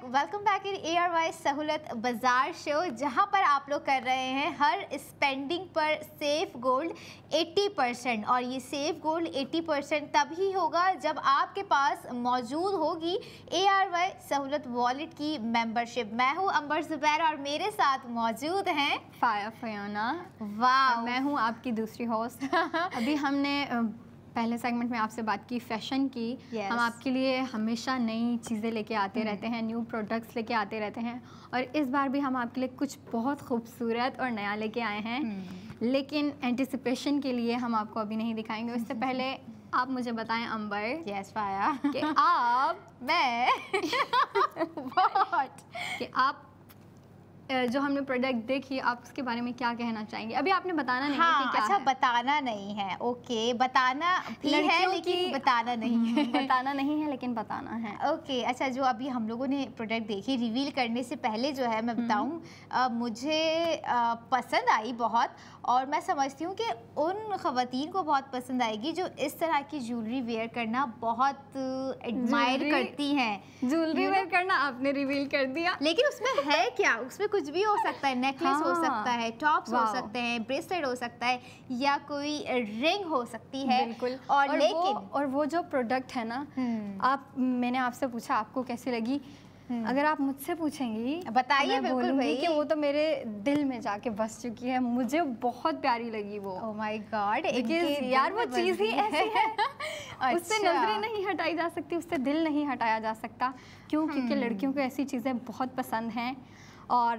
Welcome back in ARY सहूलत बाजार show, जहां पर आप लोग कर रहे हैं हर स्पेंडिंग पर सेफ गोल्ड 80%। और ये सेफ गोल्ड 80% तभी होगा जब आपके पास मौजूद होगी ARY सहूलत वॉलेट की मेंबरशिप। मैं हूं अंबर जुबैर और मेरे साथ मौजूद हैं फाया फयाना। वाह, मैं हूं आपकी दूसरी होस्ट। अभी हमने पहले सेगमेंट में आपसे बात की फैशन की। हम आपके लिए हमेशा नई चीज़ें लेके आते रहते हैं, न्यू प्रोडक्ट्स लेके आते रहते हैं, और इस बार भी हम आपके लिए कुछ बहुत खूबसूरत और नया लेके आए हैं। लेकिन एंटिसिपेशन के लिए हम आपको अभी नहीं दिखाएंगे। उससे पहले आप मुझे बताएं अंबर, यस फाया, कि आप जो हमने प्रोडक्ट देखी, आप उसके बारे में क्या कहना चाहेंगे? अभी आपने बताना नहीं है कि क्या अच्छा है। बताना नहीं है, ओके, बताना भी है लेकिन बताना नहीं है। बताना नहीं है लेकिन बताना है। ओके अच्छा, जो अभी हम लोगों ने प्रोडक्ट देखी, रिवील करने से पहले जो है मैं बताऊं, मुझे पसंद आई बहुत, और मैं समझती हूँ कि उन ख़वातीन को बहुत पसंद आएगी जो इस तरह की ज्वेलरी वेयर करना बहुत एडमायर करती हैं। ज्वेलरी वेयर करना आपने रिवील कर दिया, लेकिन उसमें है क्या? उसमें कुछ भी हो सकता है, नेकलेस हो सकता है, टॉप्स हो सकते हैं, ब्रेसलेट हो सकता है, या कोई रिंग हो सकती है। बिल्कुल। और लेकिन वो जो प्रोडक्ट है ना, मैंने आपसे पूछा आपको कैसी लगी। अगर आप मुझसे पूछेंगी, बताइए, बिल्कुल भाई, कि वो तो मेरे दिल में जाके बस चुकी है। मुझे बहुत प्यारी लगी वो। ओह माय गॉड, यार वो चीज़ ही ऐसी है। उससे नजरें नहीं हटाई जा सकती, उससे दिल नहीं हटाया जा सकता। क्यों? क्योंकि लड़कियों को ऐसी चीज़ें बहुत पसंद हैं। और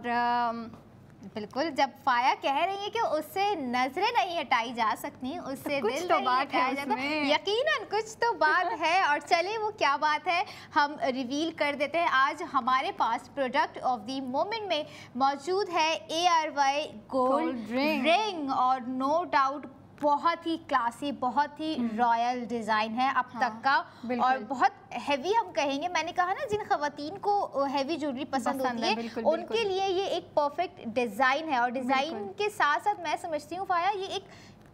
बिल्कुल, जब फाया कह रही है कि उससे नजरें नहीं हटाई जा सकती, उससे तो दिल तो नहीं बात हटाया है जाता, यकीनन कुछ तो बात है। और चलिए वो क्या बात है हम रिवील कर देते हैं। आज हमारे पास प्रोडक्ट ऑफ द मोमेंट में मौजूद है ARY गोल्ड रिंग, और नो डाउट बहुत ही क्लासी, बहुत ही रॉयल डिज़ाइन है अब तक का, और बहुत हैवी हम कहेंगे। मैंने कहा ना, जिन खवातीन को हैवी ज्वेलरी पसंद होती है उनके लिए ये एक परफेक्ट डिज़ाइन है। और डिज़ाइन के साथ साथ मैं समझती हूँ फाया, ये एक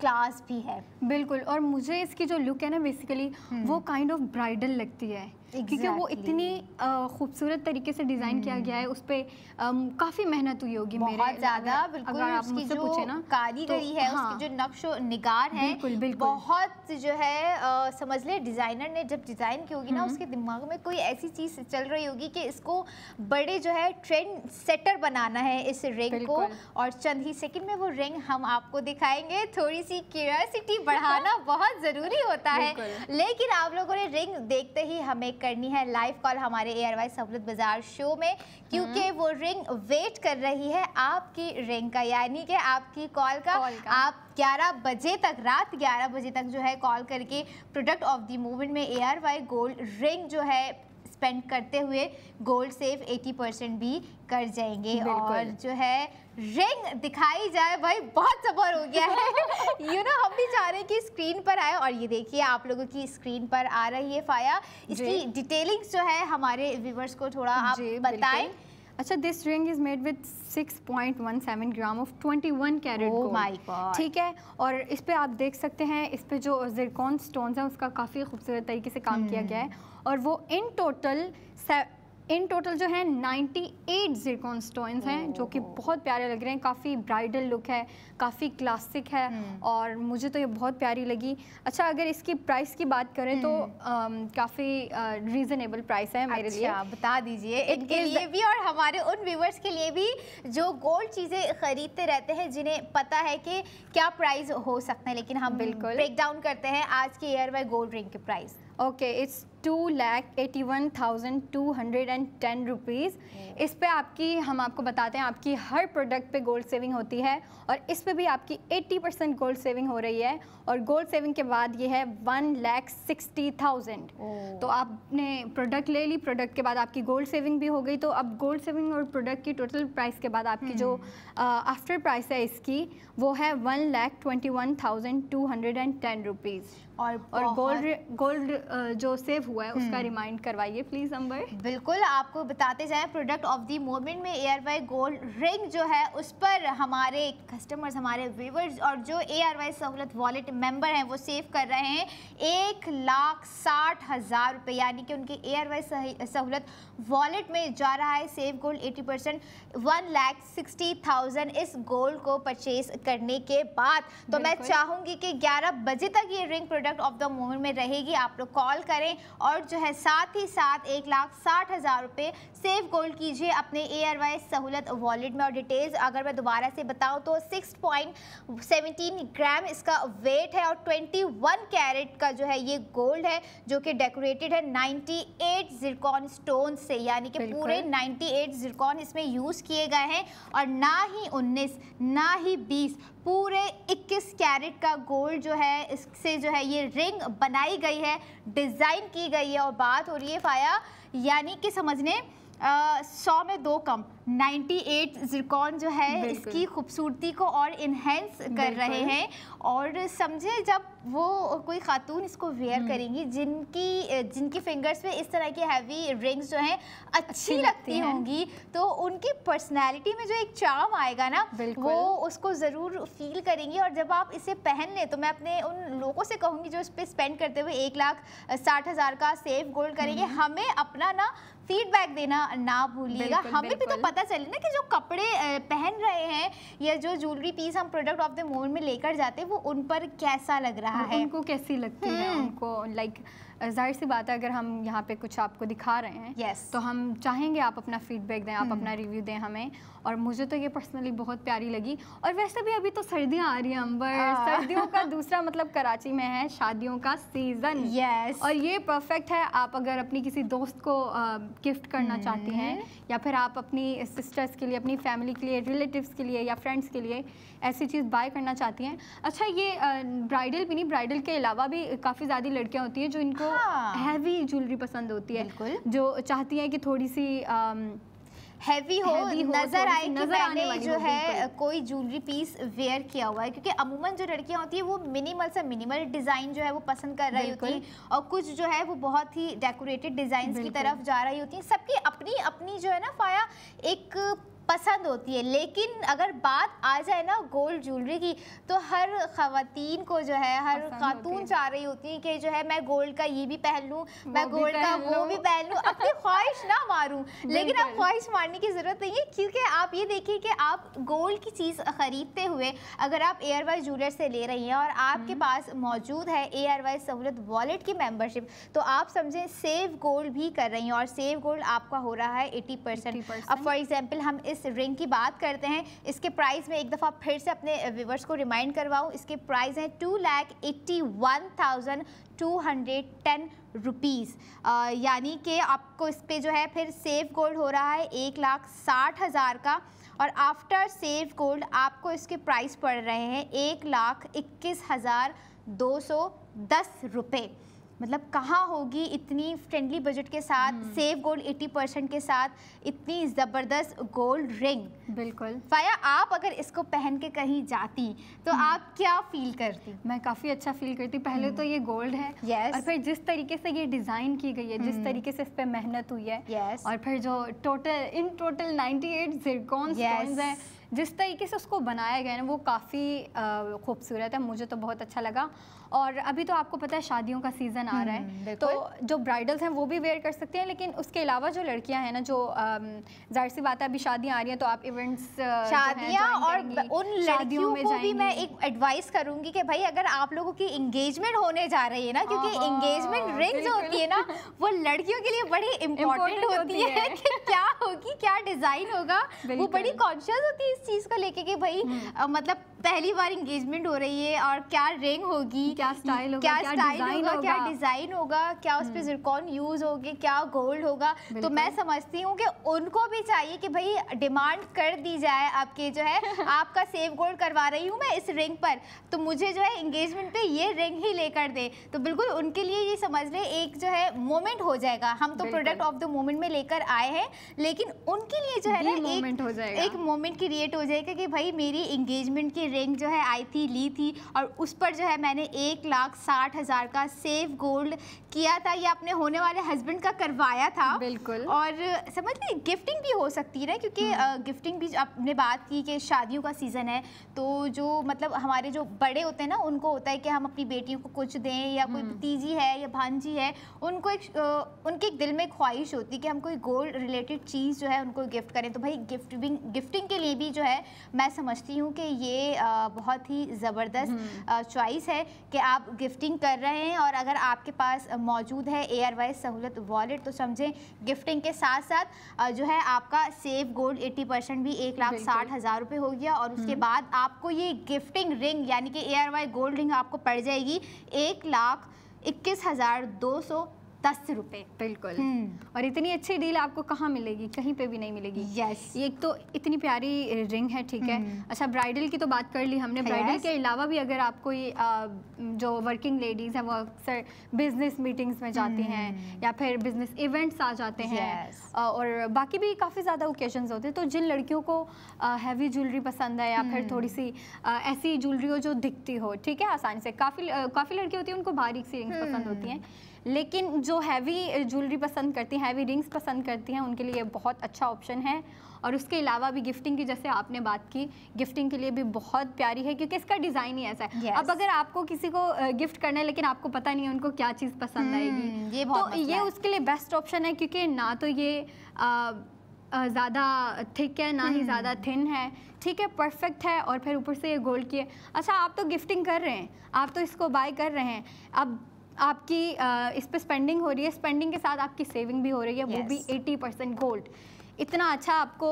क्लास भी है। बिल्कुल। और मुझे इसकी जो लुक है ना, बेसिकली वो काइंड ऑफ ब्राइडल लगती है, क्योंकि वो इतनी खूबसूरत तरीके से डिज़ाइन किया गया है। उस पर काफ़ी मेहनत हुई होगी, बहुत ज़्यादा। बिल्कुल, अगर आप उसकी मुझसे जो पूछे ना, कारीगरी है, उसकी जो नक्शो निगार है, बहुत जो है समझ ले डिज़ाइनर ने जब डिज़ाइन की होगी ना, उसके दिमाग में कोई ऐसी चीज़ चल रही होगी कि इसको बड़े जो है ट्रेंड सेटर बनाना है इस रिंग को। और चंद ही सेकंड में वो रिंग हम आपको दिखाएंगे। थोड़ी सी क्यूरियोसिटी बढ़ाना बहुत ज़रूरी होता है, लेकिन आप लोगों ने रिंग देखते ही हमें करनी है लाइव कॉल हमारे ARY सहूलत बाजार शो में, क्योंकि वो रिंग वेट कर रही है आपकी रिंग का, यानी कि आपकी कॉल का। आप 11 बजे तक, रात 11 बजे तक जो है कॉल करके प्रोडक्ट ऑफ द मोमेंट में ARY गोल्ड रिंग जो है स्पेंड करते हुए गोल्ड सेव 80% भी कर जाएंगे। और जो है रिंग दिखाई जाए भाई, बहुत सबर हो गया है। हम भी चाह रहे हैं कि स्क्रीन पर आए, और ये देखिए आप लोगों की स्क्रीन पर आ रही है फाया। इसकी डिटेलिंग्स जो है हमारे व्यूवर्स को थोड़ा आप बताएं। अच्छा, this ring is made with 6.17 gram of 21 carat gold. My God, ठीक है। और इस पे आप देख सकते हैं, इस पे जो ज़िरकॉन स्टोन्स हैं उसका काफ़ी खूबसूरत तरीके से काम किया गया है। और वो इन टोटल जो है 98 ज़िरकॉन स्टोन्स हैं, जो कि बहुत प्यारे लग रहे हैं। काफ़ी ब्राइडल लुक है, काफ़ी क्लासिक है, और मुझे तो ये बहुत प्यारी लगी। अच्छा, अगर इसकी प्राइस की बात करें तो काफ़ी रीज़नेबल प्राइस है मेरे लिए। बता दीजिए इनके लिए भी और हमारे उन व्यूवर्स के लिए भी जो गोल्ड चीज़ें खरीदते रहते हैं, जिन्हें पता है कि क्या प्राइस हो सकते हैं। लेकिन हम बिल्कुल ब्रेक डाउन करते हैं आज के ARY गोल्ड रिंग के प्राइस। Okay, it's 2,81,210 rupees. इस पे हम आपको बताते हैं, आपकी हर प्रोडक्ट पे गोल्ड सेविंग होती है, और इस पे भी आपकी 80% गोल्ड सेविंग हो रही है। और गोल्ड सेविंग के बाद ये है 1,60,000। तो आपने प्रोडक्ट ले ली, प्रोडक्ट के बाद आपकी गोल्ड सेविंग भी हो गई। तो अब गोल्ड सेविंग और प्रोडक्ट की टोटल प्राइस के बाद आपकी जो आफ्टर प्राइस है इसकी, वो है 1,21,210 रुपीज़। और जो सेव हुआ है उसका रिमाइंड करवाइए प्लीज अंबर। बिल्कुल, आपको बताते जाएं प्रोडक्ट ऑफ द मोमेंट में ARY गोल्ड रिंग जो है उस पर हमारे कस्टमर्स, हमारे व्यूवर्स और जो ARY सहूलत वॉलेट मेंबर हैं वो सेव कर रहे हैं 1,60,000 रुपये, यानी कि उनके ARY सहूलत वॉलेट में जा रहा है सेव गोल्ड 80%, 1,60,000 इस गोल्ड को परचेज करने के बाद। तो मैं चाहूंगी कि 11 बजे तक ये ring product of the moment में रहेगी, आप लोग कॉल करें और जो है साथ ही साथ 1,60,000 रुपये सेव गोल्ड कीजिए अपने ARY सहूलत वॉलेट में। और डिटेल्स अगर मैं दोबारा से बताऊं तो 6.17 ग्राम इसका वेट है और 21 कैरेट का जो है ये गोल्ड है जो कि डेकोरेटेड है 98 ज़िरकॉन स्टोन से, यानी कि पूरे 98 ज़िरकॉन इसमें यूज़ किए गए हैं और ना ही 19 ना ही 20 पूरे 21 कैरेट का गोल्ड जो है इससे जो है ये रिंग बनाई गई है, डिज़ाइन की गई है। और बात हो रही है फाया, यानी कि समझने 100 में 2 कम 98 ज़िरकॉन जो है इसकी खूबसूरती को और इन्हेंस कर रहे हैं। और समझे जब वो कोई खातून इसको वेयर करेंगी जिनकी फिंगर्स पे इस तरह की हैवी रिंग्स जो हैं अच्छी लगती होंगी, तो उनकी पर्सनैलिटी में जो एक चार्म आएगा ना वो उसको ज़रूर फील करेंगी। और जब आप इसे पहन लें तो मैं अपने उन लोगों से कहूँगी जो इस पर स्पेंड करते हुए 1,60,000 का सेव गोल्ड करेंगे, हमें अपना ना फीडबैक देना ना भूलिएगा। हमें भी तो पता चले ना कि जो कपड़े पहन रहे हैं या जो ज्वेलरी पीस हम प्रोडक्ट ऑफ द मोमेंट में लेकर जाते हैं वो उन पर कैसा लग रहा है, उनको कैसी लगती है, उनको लाइक जाहिर सी बात है अगर हम यहाँ पे कुछ आपको दिखा रहे हैं तो हम चाहेंगे आप अपना फीडबैक दें, आप अपना रिव्यू दें हमें। और मुझे तो ये पर्सनली बहुत प्यारी लगी। और वैसे भी अभी तो सर्दियाँ आ रही हैं अंबर, सर्दियों का दूसरा मतलब कराची में है शादियों का सीज़न। और ये परफेक्ट है, आप अगर अपनी किसी दोस्त को गिफ्ट करना चाहती हैं या फिर आप अपनी सिस्टर्स के लिए, अपनी फैमिली के लिए, रिलेटिव्स के लिए या फ्रेंड्स के लिए ऐसी चीज़ बाय करना चाहती हैं। अच्छा, ये ब्राइडल भी नहीं, ब्राइडल के अलावा भी काफ़ी ज़्यादा लड़कियाँ होती हैं जो इनको हैवी ज्वेलरी पसंद होती है, जो चाहती हैं कि थोड़ी सी हैवी हो नजर आए कि मैंने जो है कोई ज्वेलरी पीस वेयर किया हुआ है। क्योंकि अमूमन जो लड़कियां होती है वो मिनिमल डिज़ाइन जो है वो पसंद कर रही होती हैं और कुछ जो है वो बहुत ही डेकोरेटेड डिज़ाइंस की तरफ जा रही होती हैं। सबकी अपनी अपनी जो है ना फाया एक पसंद होती है। लेकिन अगर बात आ जाए ना गोल्ड ज्वेलरी की तो हर ख़वातीन को जो है, हर खातून चाह रही होती है कि जो है मैं गोल्ड का ये भी पहन लूँ, मैं गोल्ड का वो भी पहन लूँ, अपनी ख्वाहिश ना मारूं। लेकिन अब ख्वाहिश मारने की ज़रूरत नहीं है, क्योंकि आप ये देखिए कि आप गोल्ड की चीज़ ख़रीदते हुए अगर आप ARY ज्वेलर से ले रही हैं और आपके पास मौजूद है ARY सहूलत वॉलेट की मेम्बरशिप, तो आप समझें सेव गोल्ड भी कर रही हैं और सेव गोल्ड आपका हो रहा है 80%। अब फॉर एग्जाम्पल हम इस रिंग की बात करते हैं, इसके प्राइस में एक दफ़ा फिर से अपने व्यूवर्स को रिमाइंड करवाऊं, इसके प्राइस हैं 2,81,210 रुपीज़, यानी कि आपको इस पे जो है फिर सेव गोल्ड हो रहा है 1,60,000 का और आफ्टर सेव गोल्ड आपको इसके प्राइस पड़ रहे हैं 1,21,210 रुपये। मतलब कहाँ होगी इतनी फ्रेंडली बजट के साथ सेव गोल्ड 80% के साथ इतनी ज़बरदस्त गोल्ड रिंग। बिल्कुल फाया, आप अगर इसको पहन के कहीं जाती तो आप क्या फील करती? मैं काफ़ी अच्छा फील करती। पहले तो ये गोल्ड है और फिर जिस तरीके से ये डिज़ाइन की गई है, जिस तरीके से इस पर मेहनत हुई है और फिर जो इन टोटल 98 ज़िरकॉन स्टोन्स हैं, जिस तरीके से उसको बनाया गया है ना वो काफ़ी खूबसूरत है, मुझे तो बहुत अच्छा लगा। और अभी तो आपको पता है शादियों का सीज़न आ रहा है, तो जो ब्राइडल्स हैं वो भी वेयर कर सकते हैं, लेकिन उसके अलावा जो लड़कियां हैं ना, जो जाहिर सी बात है अभी शादियां आ रही हैं तो आप इवेंट्स शादियां और उन लड़कियों को भी मैं एक एडवाइस करूंगी कि भाई अगर आप लोगों की एंगेजमेंट होने जा रही है ना, क्योंकि एंगेजमेंट रिंग जो होती है ना वो लड़कियों के लिए बड़ी इम्पोर्टेंट होती है कि क्या होगी, क्या डिज़ाइन होगा, वो बड़ी कॉन्शियस होती है इस चीज़ को लेके कि भाई मतलब पहली बार एंगेजमेंट हो रही है और क्या रिंग होगी, क्या स्टाइल होगा, क्या डिज़ाइन होगा, क्या उस पर ज़िरकॉन यूज़ होगी, क्या गोल्ड होगा। तो मैं समझती हूँ कि उनको भी चाहिए कि भाई डिमांड कर दी जाए आपके जो है आपका सेव गोल्ड करवा रही हूँ मैं इस रिंग पर, तो मुझे जो है एंगेजमेंट पे ये रिंग ही लेकर दे। तो बिल्कुल उनके लिए ये समझ लें एक जो है मोमेंट हो जाएगा। हम तो प्रोडक्ट ऑफ द मोमेंट में लेकर आए हैं, लेकिन उनके लिए जो है ना एक मोमेंट क्रिएट हो जाएगा कि भाई मेरी एंगेजमेंट की रिंग जो है आई थी, ली थी, और उस पर जो है मैंने 1,60,000 का सेव गोल्ड किया था। ये अपने होने वाले हस्बैंड का करवाया था। बिल्कुल। और समझ ली गिफ्टिंग भी हो सकती है ना, क्योंकि गिफ्टिंग भी आपने बात की कि शादियों का सीज़न है, तो जो मतलब हमारे जो बड़े होते हैं ना, उनको होता है कि हम अपनी बेटियों को कुछ दें, या कोई भतीजी है या भांजी है, उनको उनके एक दिल में ख्वाहिश होती है कि हम कोई गोल्ड रिलेटेड चीज़ जो है उनको गिफ्ट करें। तो भाई गिफ्टिंग के लिए भी जो है मैं समझती हूँ कि ये बहुत ही ज़बरदस्त चॉइस है कि आप गिफ्टिंग कर रहे हैं। और अगर आपके पास मौजूद है ARY सहूलत वॉलेट, तो समझें गिफ्टिंग के साथ साथ जो है आपका सेव गोल्ड 80% भी 1,60,000 रुपये हो गया। और उसके बाद आपको ये गिफ्टिंग रिंग यानी कि ARY गोल्ड रिंग आपको पड़ जाएगी 1,21,210 रुपये। बिल्कुल। और इतनी अच्छी डील आपको कहाँ मिलेगी, कहीं पे भी नहीं मिलेगी। यस। ये एक तो इतनी प्यारी रिंग है, ठीक है। अच्छा, ब्राइडल की तो बात कर ली हमने। ब्राइडल के अलावा भी अगर आप कोई जो वर्किंग लेडीज़ हैं वो अक्सर बिजनेस मीटिंग्स में जाती हैं या फिर बिजनेस इवेंट्स आ जाते हैं, और बाकी भी काफ़ी ज़्यादा ओकेजन्स होते हैं, तो जिन लड़कियों को हैवी ज्वेलरी पसंद है या फिर थोड़ी सी ऐसी ज्वेलरी हो जो दिखती हो, ठीक है, आसानी से, काफ़ी लड़की होती हैं उनको बारीक सी रिंग्स पसंद होती हैं, लेकिन जो हैवी ज्वेलरी पसंद करती हैं, हैवी रिंग्स पसंद करती हैं, उनके लिए बहुत अच्छा ऑप्शन है। और उसके अलावा भी गिफ्टिंग की, जैसे आपने बात की, गिफ्टिंग के लिए भी बहुत प्यारी है क्योंकि इसका डिज़ाइन ही ऐसा है। yes. अब अगर आपको किसी को गिफ्ट करना है लेकिन आपको पता नहीं है उनको क्या चीज़ पसंद आएगी, ये तो ये उसके लिए बेस्ट ऑप्शन है, क्योंकि ना तो ये ज़्यादा थिक है, ना ही ज़्यादा थिन है, ठीक है, परफेक्ट है। और फिर ऊपर से ये गोल्ड की है। अच्छा, आप तो गिफ्टिंग कर रहे हैं, आप तो इसको बाय कर रहे हैं, अब आपकी इस पे स्पेंडिंग हो रही है, स्पेंडिंग के साथ आपकी सेविंग भी हो रही है, वो भी 80% गोल्ड। इतना अच्छा आपको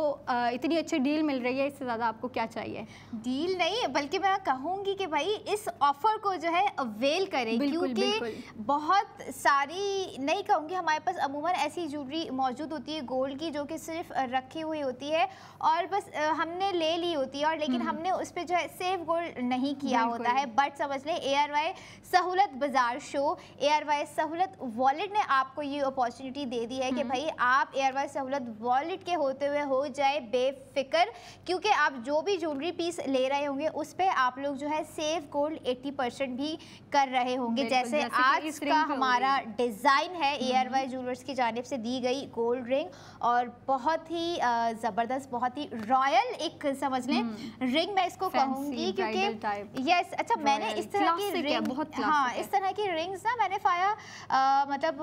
इतनी अच्छी डील मिल रही है, इससे ज़्यादा आपको क्या चाहिए? डील नहीं, बल्कि मैं कहूँगी कि भाई इस ऑफ़र को जो है अवेल करें, क्योंकि बहुत सारी, नहीं कहूँगी, हमारे पास अमूमन ऐसी ज्वेलरी मौजूद होती है गोल्ड की जो कि सिर्फ रखी हुई होती है और बस हमने ले ली होती है, और लेकिन हमने उस पर जो है सेव गोल्ड नहीं किया होता है। बट समझ लें ARY सहूलत बाज़ार शो, ARY सहूलत वॉलेट ने आपको ये अपॉर्चुनिटी दे दी है कि भाई आप ARY सहूलत वॉलेट के होते हुए हो जाए बेफिक्र, क्योंकि आप जो भी ज्वेलरी पीस ले रहे होंगे उस पे आप लोग जो है सेव गोल्ड 80% भी कर रहे होंगे। जैसे आज का हमारा डिज़ाइन है ARY ज्वेलर्स की जानिब से दी गई गोल्ड रिंग, और बहुत ही ज़बरदस्त, बहुत ही रॉयल एक समझ लें रिंग मैं इसको कहूँगी, क्योंकि यस। अच्छा, मैंने इस तरह की रिंग, हाँ, इस तरह की रिंग्स ना मैंने मतलब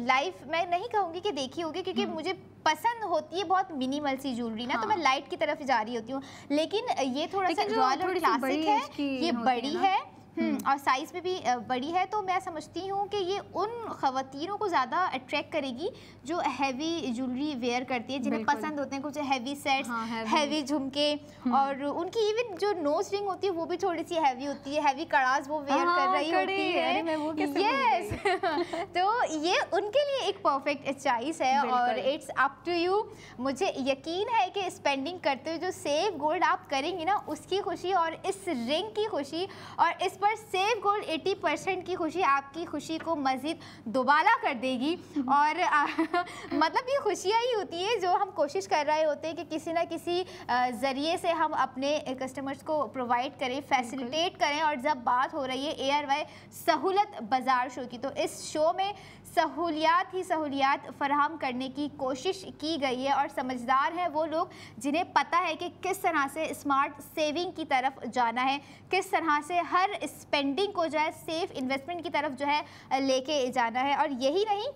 लाइफ में नहीं कहूँगी कि देखी होगी, क्योंकि मुझे पसंद होती है बहुत मिनिमल सी ज्वेलरी ना, तो मैं लाइट की तरफ जा रही होती हूँ, लेकिन ये थोड़ा सा रॉयल और क्लासिक है, ये बड़ी है और साइज़ में भी बड़ी है। तो मैं समझती हूँ कि ये उन ख़वातीनों को ज़्यादा अट्रैक्ट करेगी जो हैवी ज्वेलरी वेयर करती है, जिन्हें पसंद होते हैं कुछ हैवी सेट्स, हैवी झुमके, और उनकी इवन जो नोज रिंग होती है वो भी थोड़ी सी हैवी होती है, हैवी कड़ास वो वेयर कर रही होती है। यस तो ये उनके लिए एक परफेक्ट चॉइस है, और इट्स अप टू यू। मुझे यकीन है कि स्पेंडिंग करते हुए जो सेव गोल्ड आप करेंगी ना, उसकी खुशी और इस रिंग की खुशी और इस सेव गोल्ड 80% की खुशी आपकी खुशी को मज़ीद दोबारा कर देगी। और मतलब ये खुशियाँ ही होती है जो हम कोशिश कर रहे होते हैं कि किसी ना किसी ज़रिए से हम अपने कस्टमर्स को प्रोवाइड करें, फैसिलिटेट करें। और जब बात हो रही है ARY सहूलत बाज़ार शो की, तो इस शो में सहूलियात ही सहूलियात फराहम करने की कोशिश की गई है, और समझदार हैं वो लोग जिन्हें पता है कि किस तरह से स्मार्ट सेविंग की तरफ जाना है, किस तरह से हर स्पेंडिंग को जो है सेफ इन्वेस्टमेंट की तरफ जो है लेके जाना है। और यही नहीं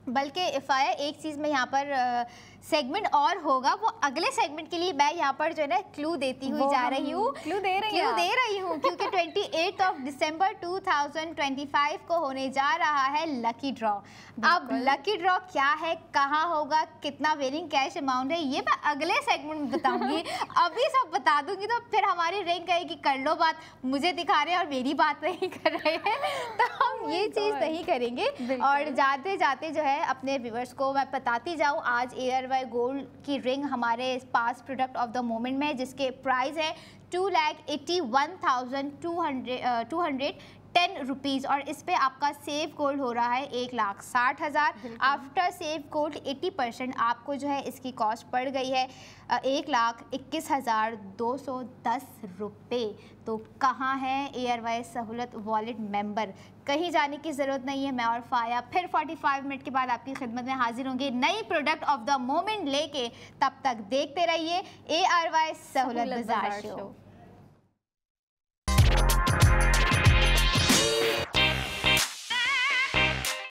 बल्कि इफ़ाया एक चीज़ में यहाँ पर सेगमेंट और होगा, वो अगले सेगमेंट के लिए मैं यहाँ पर जो है ना क्लू देती हुई जा रही हूँ, क्लू दे रही हूँ क्योंकि 28 दिसंबर 2025 को होने जा रहा है लकी ड्रॉ। अब लकी ड्रॉ क्या है, कहाँ होगा, कितना विनिंग कैश अमाउंट है, ये मैं अगले सेगमेंट में बताऊंगी। अभी सब बता दूंगी तो फिर हमारी रिंग कहेगी कर लो बात, मुझे दिखा रहे हैं और मेरी बात नहीं कर रहे हैं, तो हम ये चीज़ नहीं करेंगे। और जाते जाते जो है अपने व्यूअर्स को मैं बताती जाऊँ, आज ARY गोल्ड की रिंग हमारे पास प्रोडक्ट ऑफ द मोमेंट में है, जिसके प्राइस है 2,81,200 ₹10 और इस पे आपका सेव गोल्ड हो रहा है 1,60,000। आफ्टर सेव गोल्ड 80% आपको जो है इसकी कॉस्ट पड़ गई है ₹1,21,210। तो कहाँ है एयरवाइज सहूलत वॉलेट मेंबर? कहीं जाने की ज़रूरत नहीं है। मैं और फाया फिर 45 मिनट के बाद आपकी खिदमत में हाजिर होंगे नई प्रोडक्ट ऑफ द मोमेंट लेके। तब तक देखते रहिए एयरवाइज सहूलत बाजार शो।